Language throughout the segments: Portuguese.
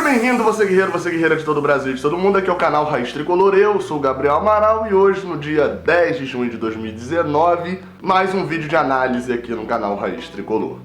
bem-vindo, você guerreira de todo o Brasil e de todo mundo. Aqui é o canal Raiz Tricolor, eu sou o Gabriel Amaral e hoje, no dia 10 de junho de 2019, mais um vídeo de análise aqui no canal Raiz Tricolor.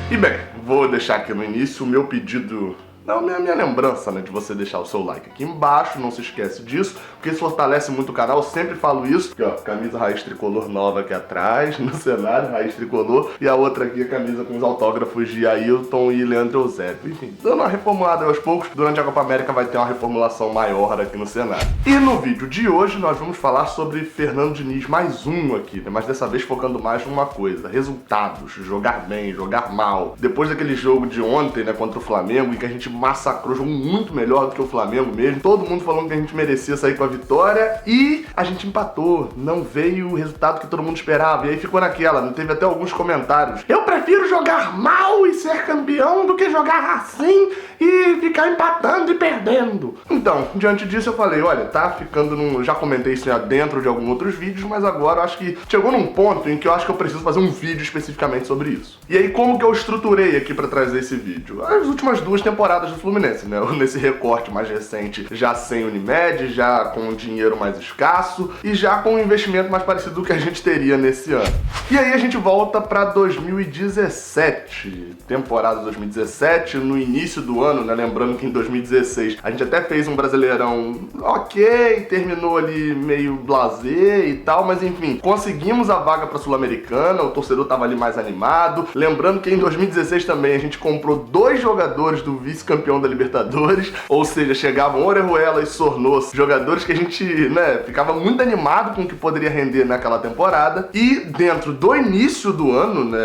E bem, vou deixar aqui no início o meu pedido... Não, minha lembrança, né, de você deixar o seu like aqui embaixo, não se esquece disso, porque isso fortalece muito o canal, eu sempre falo isso. Aqui, ó, camisa Raiz Tricolor nova aqui atrás, no cenário, Raiz Tricolor, e a outra aqui, a camisa com os autógrafos de Ailton e Leandro Eusébio. Enfim, dando uma reformulada aos poucos, durante a Copa América vai ter uma reformulação maior aqui no cenário. E no vídeo de hoje nós vamos falar sobre Fernando Diniz, mais um aqui, né, mas dessa vez focando mais numa coisa, resultados, jogar bem, jogar mal. Depois daquele jogo de ontem, né, contra o Flamengo, em que a gente massacrou, jogou muito melhor do que o Flamengo mesmo, todo mundo falando que a gente merecia sair com a vitória e a gente empatou, não veio o resultado que todo mundo esperava, e aí ficou naquela, não teve até alguns comentários: eu prefiro jogar mal e ser campeão do que jogar assim e ficar empatando e perdendo. Então, diante disso eu falei, olha, tá ficando num... já comentei isso já dentro de alguns outros vídeos, mas agora eu acho que chegou num ponto em que eu acho que eu preciso fazer um vídeo especificamente sobre isso. E aí como que eu estruturei aqui pra trazer esse vídeo? As últimas duas temporadas do Fluminense, né? Nesse recorte mais recente, já sem Unimed, já com um dinheiro mais escasso e já com um investimento mais parecido do que a gente teria nesse ano. E aí a gente volta pra 2017, temporada 2017, no início do ano, né? Lembrando que em 2016 a gente até fez um Brasileirão ok, terminou ali meio blasé e tal, mas enfim, conseguimos a vaga pra Sul-Americana, o torcedor tava ali mais animado. Lembrando que em 2016 também a gente comprou 2 jogadores do vice-campeão da Libertadores, ou seja, chegavam Orejuela e Sornosa, jogadores que a gente, né, ficava muito animado com o que poderia render naquela temporada. E dentro do início do ano, né,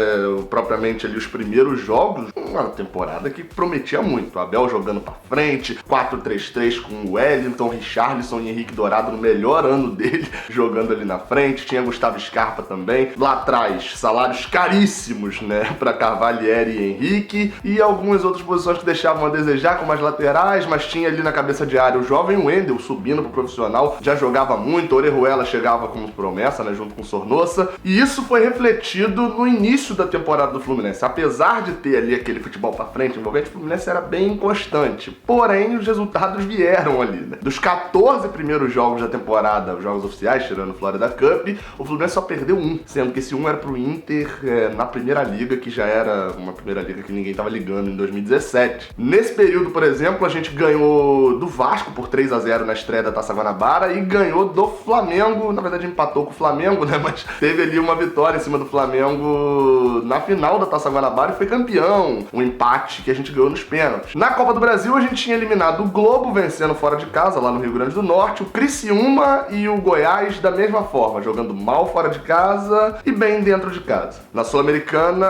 propriamente ali os primeiros jogos, uma temporada que prometia muito. O Abel jogando pra frente, 4-3-3 com o Wellington, Richarlison e Henrique Dourado no melhor ano dele, jogando ali na frente. Tinha Gustavo Scarpa também. Lá atrás, salários caríssimos, né, pra Cavalieri e Henrique, e algumas outras posições que deixavam a desejar, como as laterais, mas tinha ali na cabeça de área o jovem Wendel subindo pro profissional, já jogava muito. Orejuela chegava como promessa, né, junto com Sornosa, e isso foi refletido no início da temporada do Fluminense. Apesar de ter ali aquele futebol pra frente envolvente, o Fluminense era bem inconstante, porém os resultados vieram ali, né? Dos 14 primeiros jogos da temporada, os jogos oficiais, tirando o Florida Cup, o Fluminense só perdeu um, sendo que esse um era pro Inter na Primeira Liga, que já era uma Primeira Liga que ninguém tava ligando em 2017. Nesse período, por exemplo, a gente ganhou do Vasco por 3-0 na estreia da Taça Guanabara e ganhou do Flamengo, na verdade empatou com o Flamengo, né, mas teve ali uma vitória em cima do Flamengo na final da Taça Guanabara e foi campeão, um empate que a gente ganhou nos pênaltis. Na Copa do Brasil a gente tinha eliminado o Globo vencendo fora de casa, lá no Rio Grande do Norte, o Criciúma e o Goiás da mesma forma, jogando mal fora de casa e bem dentro de casa. Na Sul-Americana,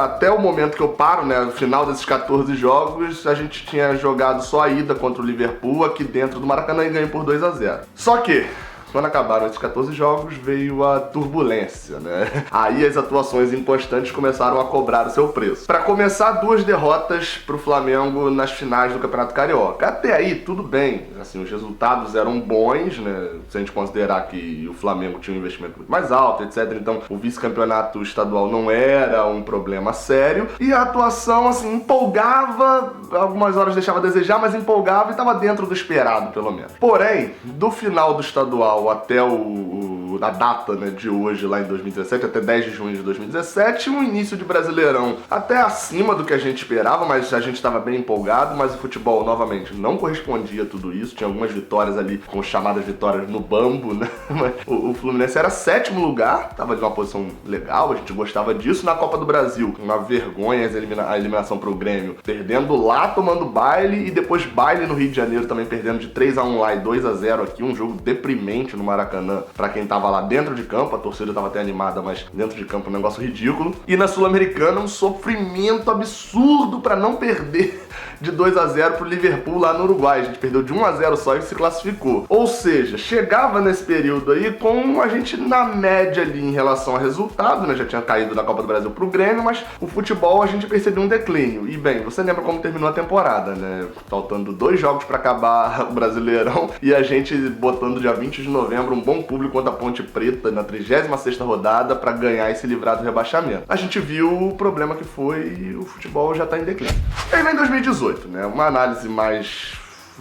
até o momento que eu paro, né, no final desses 14 jogos, a gente tinha jogado só a ida contra o Liverpool aqui dentro do Maracanã e ganhou por 2-0. Só que quando acabaram esses 14 jogos, veio a turbulência, né? Aí as atuações inconstantes começaram a cobrar o seu preço. Pra começar, 2 derrotas pro Flamengo nas finais do Campeonato Carioca. Até aí, tudo bem. Assim, os resultados eram bons, né? Se a gente considerar que o Flamengo tinha um investimento muito mais alto, etc. Então, o vice-campeonato estadual não era um problema sério. E a atuação, assim, empolgava, algumas horas deixava a desejar, mas empolgava e tava dentro do esperado, pelo menos. Porém, do final do estadual até a data, né, de hoje, lá em 2017, até 10 de junho de 2017, um início de Brasileirão até acima do que a gente esperava, mas a gente estava bem empolgado, mas o futebol, novamente, não correspondia a tudo isso. Tinha algumas vitórias ali, com chamadas vitórias no bambo, né? Mas o Fluminense era 7º lugar, tava de uma posição legal, a gente gostava disso. Na Copa do Brasil, uma vergonha a eliminação pro Grêmio, perdendo lá, tomando baile, e depois baile no Rio de Janeiro também, perdendo de 3-1 lá e 2-0 aqui, um jogo deprimente no Maracanã, pra quem tava lá dentro de campo. A torcida tava até animada, mas dentro de campo é um negócio ridículo. E na Sul-Americana, um sofrimento absurdo pra não perder de 2-0 pro Liverpool lá no Uruguai. A gente perdeu de 1-0 só e se classificou. Ou seja, chegava nesse período aí com a gente na média ali em relação a resultado, né? Já tinha caído da Copa do Brasil pro Grêmio, mas o futebol a gente percebeu um declínio. E bem, você lembra como terminou a temporada, né? Faltando 2 jogos pra acabar o Brasileirão e a gente botando dia 20 de novembro um bom público contra a Ponte Preta na 36ª rodada pra ganhar e se livrar do rebaixamento. A gente viu o problema que foi o futebol já tá em declínio. E aí vem 2018, né? Uma análise mais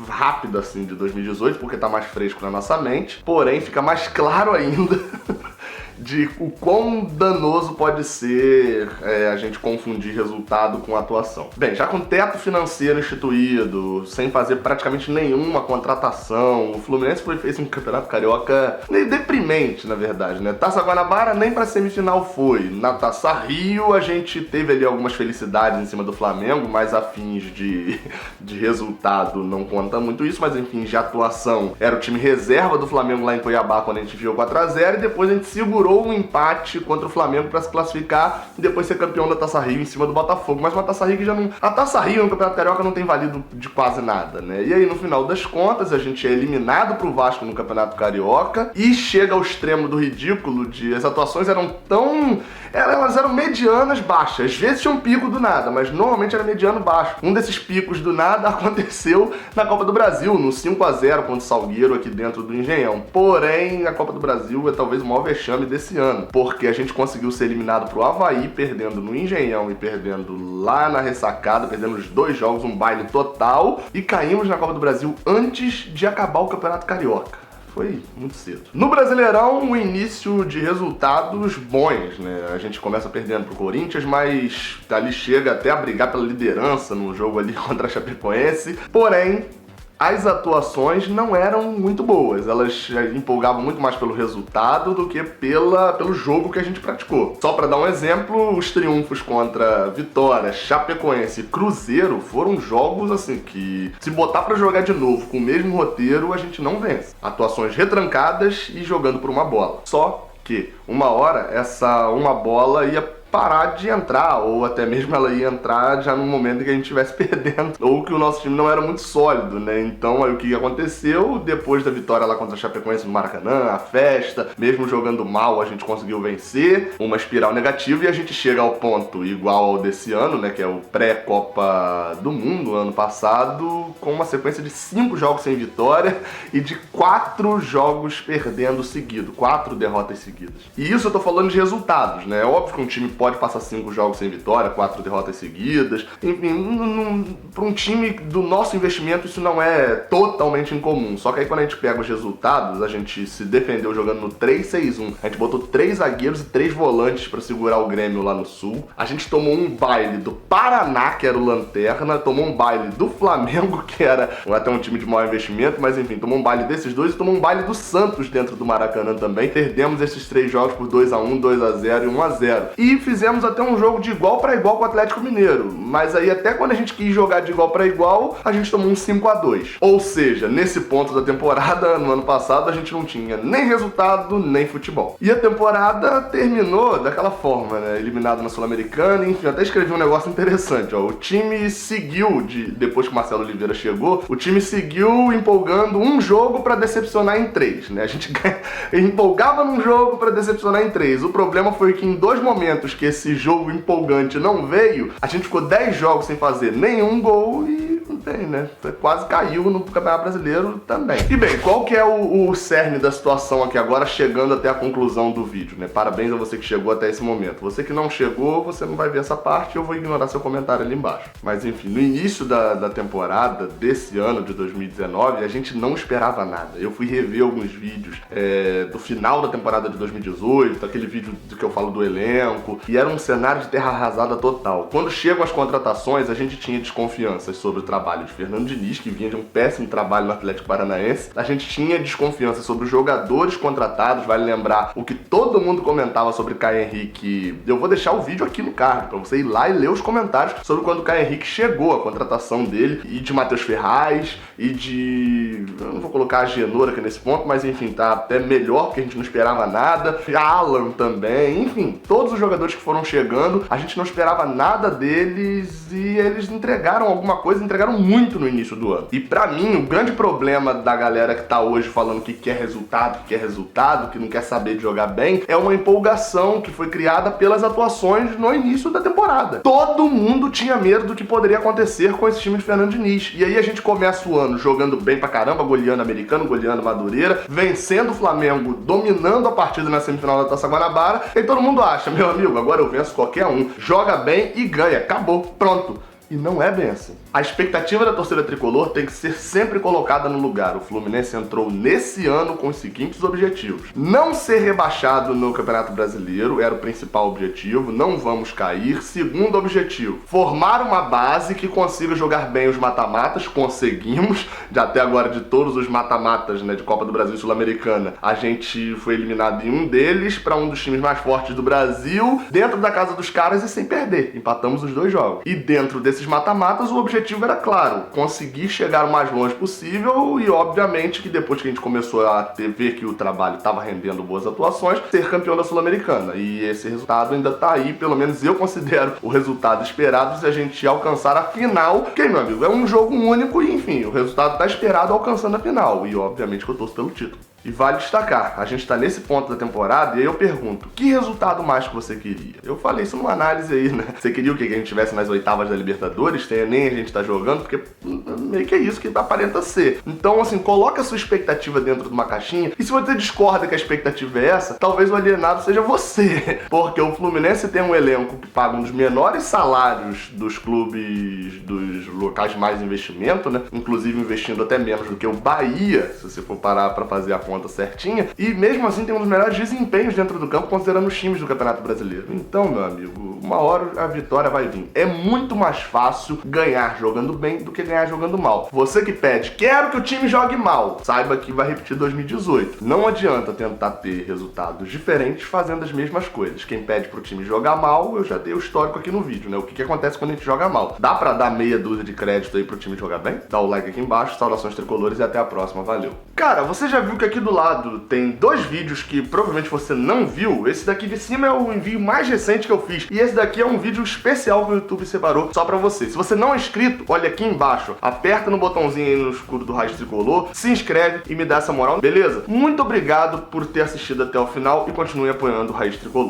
rápida assim de 2018, porque tá mais fresco na nossa mente, porém fica mais claro ainda de o quão danoso pode ser a gente confundir resultado com atuação. Bem, já com teto financeiro instituído, sem fazer praticamente nenhuma contratação, o Fluminense fez um campeonato carioca meio deprimente, na verdade, né? Taça Guanabara nem pra semifinal foi. Na Taça Rio a gente teve ali algumas felicidades em cima do Flamengo, mas a fins de resultado não conta muito isso, mas enfim, de atuação era o time reserva do Flamengo lá em Cuiabá quando a gente viu 4-0 e depois a gente segurou um empate contra o Flamengo para se classificar e depois ser campeão da Taça Rio em cima do Botafogo. Mas uma Taça Rio que já não... A Taça Rio no Campeonato Carioca não tem valido de quase nada, né? E aí, no final das contas, a gente é eliminado pro Vasco no Campeonato Carioca e chega ao extremo do ridículo de... As atuações eram tão... Elas eram medianas baixas. Às vezes tinha um pico do nada, mas normalmente era mediano baixo. Um desses picos do nada aconteceu na Copa do Brasil, no 5-0 contra o Salgueiro aqui dentro do Engenhão. Porém, a Copa do Brasil é talvez o maior vexame desse ano, porque a gente conseguiu ser eliminado pro Avaí, perdendo no Engenhão e perdendo lá na Ressacada, perdendo os 2 jogos, um baile total, e caímos na Copa do Brasil antes de acabar o Campeonato Carioca. Foi muito cedo. No Brasileirão, o início de resultados bons, né? A gente começa perdendo pro Corinthians, mas ali chega até a brigar pela liderança no jogo ali contra a Chapecoense. Porém, as atuações não eram muito boas, elas empolgavam muito mais pelo resultado do que pelo jogo que a gente praticou. Só para dar um exemplo, os triunfos contra Vitória, Chapecoense e Cruzeiro foram jogos assim que, se botar para jogar de novo com o mesmo roteiro, a gente não vence. Atuações retrancadas e jogando por uma bola. Só que uma hora essa uma bola ia parar de entrar, ou até mesmo ela ia entrar já no momento que a gente estivesse perdendo, ou que o nosso time não era muito sólido, né? Então aí o que aconteceu? Depois da vitória lá contra a Chapecoense no Maracanã, a festa, mesmo jogando mal a gente conseguiu vencer, uma espiral negativa, e a gente chega ao ponto igual ao desse ano, né? Que é o pré-Copa do Mundo, ano passado, com uma sequência de 5 jogos sem vitória e de 4 jogos perdendo seguido, 4 derrotas seguidas. E isso eu tô falando de resultados, né? É óbvio que um time pode passar 5 jogos sem vitória, 4 derrotas seguidas. Enfim, para um time do nosso investimento isso não é totalmente incomum. Só que aí quando a gente pega os resultados, a gente se defendeu jogando no 3-6-1. A gente botou 3 zagueiros e 3 volantes para segurar o Grêmio lá no Sul. A gente tomou um baile do Paraná, que era o Lanterna, tomou um baile do Flamengo, que era até um time de maior investimento, mas enfim, tomou um baile desses dois e tomou um baile do Santos dentro do Maracanã também. Perdemos esses 3 jogos por 2-1, 2-0 e 1-0. E fizemos até um jogo de igual para igual com o Atlético Mineiro, mas aí até quando a gente quis jogar de igual para igual, a gente tomou um 5-2. Ou seja, nesse ponto da temporada, no ano passado, a gente não tinha nem resultado, nem futebol. E a temporada terminou daquela forma, né? Eliminado na Sul-Americana, enfim, até escrevi um negócio interessante, ó. O time seguiu, depois que o Marcelo Oliveira chegou, o time seguiu empolgando um jogo para decepcionar em 3, né? A gente empolgava num jogo para decepcionar em 3. O problema foi que em 2 momentos que esse jogo empolgante não veio, a gente ficou 10 jogos sem fazer nenhum gol e bem, né? Quase caiu no Campeonato Brasileiro também. E bem, qual que é o cerne da situação aqui agora, chegando até a conclusão do vídeo, né? Parabéns a você que chegou até esse momento. Você que não chegou, você não vai ver essa parte, eu vou ignorar seu comentário ali embaixo. Mas enfim, no início da temporada desse ano, de 2019, a gente não esperava nada. Eu fui rever alguns vídeos do final da temporada de 2018, aquele vídeo que eu falo do elenco, e era um cenário de terra arrasada total. Quando chegam as contratações, a gente tinha desconfianças sobre o trabalho trabalho de Fernando Diniz, que vinha de um péssimo trabalho no Atlético Paranaense. A gente tinha desconfiança sobre os jogadores contratados, vale lembrar o que todo mundo comentava sobre Caio Henrique. Eu vou deixar o vídeo aqui no card, pra você ir lá e ler os comentários sobre quando o Caio Henrique chegou, a contratação dele, e de Matheus Ferraz, e de... eu não vou colocar a Genoura aqui nesse ponto, mas enfim, tá até melhor, porque a gente não esperava nada. Alan também, enfim, todos os jogadores que foram chegando, a gente não esperava nada deles e eles entregaram alguma coisa, entregaram muito no início do ano. E pra mim, o grande problema da galera que tá hoje falando que quer resultado, que não quer saber de jogar bem, é uma empolgação que foi criada pelas atuações no início da temporada. Todo mundo tinha medo do que poderia acontecer com esse time de Fernando Diniz. E aí a gente começa o ano jogando bem pra caramba, goleando Americano, goleando Madureira, vencendo o Flamengo, dominando a partida na semifinal da Taça Guanabara, e todo mundo acha, meu amigo, agora eu venço qualquer um, joga bem e ganha, acabou, pronto. E não é bem assim. A expectativa da torcida tricolor tem que ser sempre colocada no lugar. O Fluminense entrou nesse ano com os seguintes objetivos: não ser rebaixado no Campeonato Brasileiro, era o principal objetivo, não vamos cair. Segundo objetivo, formar uma base que consiga jogar bem os mata-matas, conseguimos. Já até agora, de todos os mata-matas, né, de Copa do Brasil e Sul-Americana, a gente foi eliminado em um deles para um dos times mais fortes do Brasil, dentro da casa dos caras e sem perder. Empatamos os 2 jogos. E dentro desses mata-matas, o objetivo era claro, conseguir chegar o mais longe possível e, obviamente, que depois que a gente começou a ver que o trabalho estava rendendo boas atuações, ser campeão da Sul-Americana. E esse resultado ainda tá aí, pelo menos eu considero o resultado esperado se a gente alcançar a final, que, meu amigo, é um jogo único e, enfim, o resultado tá esperado alcançando a final. E, obviamente, que eu torço pelo título. E vale destacar, a gente tá nesse ponto da temporada e aí eu pergunto, que resultado mais que você queria? Eu falei isso numa análise aí, né? Você queria o quê? Que a gente estivesse nas oitavas da Libertadores? Nem a gente tá jogando, porque meio que é isso que aparenta ser. Então, assim, coloca a sua expectativa dentro de uma caixinha e se você discorda que a expectativa é essa, talvez o alienado seja você. Porque o Fluminense tem um elenco que paga um dos menores salários dos clubes, dos locais de mais investimento, né? Inclusive investindo até menos do que o Bahia, se você for parar pra fazer a conta certinha, e mesmo assim tem um dos melhores desempenhos dentro do campo, considerando os times do Campeonato Brasileiro. Então, meu amigo, uma hora a vitória vai vir. É muito mais fácil ganhar jogando bem do que ganhar jogando mal. Você que pede, quero que o time jogue mal, saiba que vai repetir 2018. Não adianta tentar ter resultados diferentes fazendo as mesmas coisas. Quem pede pro time jogar mal, eu já dei o histórico aqui no vídeo, né? O que acontece quando a gente joga mal. Dá pra dar meia dúzia de crédito aí pro time jogar bem? Dá o like aqui embaixo, saudações tricolores e até a próxima, valeu. Cara, você já viu que aqui do lado tem 2 vídeos que provavelmente você não viu? Esse daqui de cima é o envio mais recente que eu fiz, e esse daqui é um vídeo especial que o YouTube separou só pra você. Se você não é inscrito, olha aqui embaixo, aperta no botãozinho aí no escuro do Raiz Tricolor, se inscreve e me dá essa moral, beleza? Muito obrigado por ter assistido até o final e continue apoiando o Raiz Tricolor.